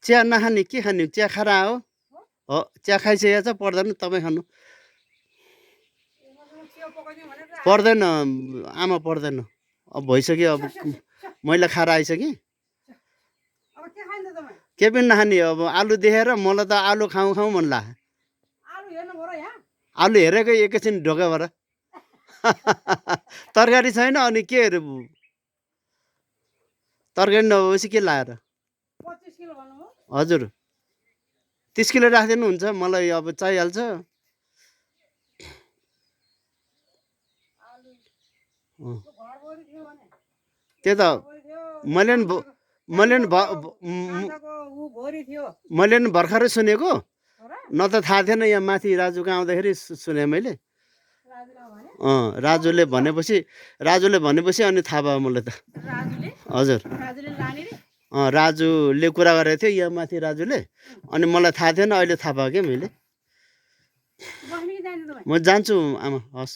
चिया नखाने के खाने चिया खारा हो चिया खाइसकेको छ पर्दैन तपाईँ खानु पर्दैन आमा पर्दैन अब भइसक्यो अब मैला खाएर आइसकेँ के पनि नखाने अब आलु देखेर मलाई त आलु खाउँ खाउँ मन लाग्यो आलु हेरेको एकैछिन ढोकाबाट तरकारी छैन अनि के अरे तरकारी नभएपछि के लाएर हजुर 30 किलो राखिदिनु हुन्छ मलाई अब चाहिहाल्छ त्यो त मैले नि भर्खरै सुनेको न त थाहा थिएन यहाँ माथि राजुको आउँदाखेरि सुने मैले राजुले भनेपछि अनि थाहा भयो मलाई त हजुर राजुले कुरा गरेको थियो यहाँ माथि राजुले अनि मलाई थाहा थिएन अहिले थाहा भयो क्या मैले म जान्छु आमा हस्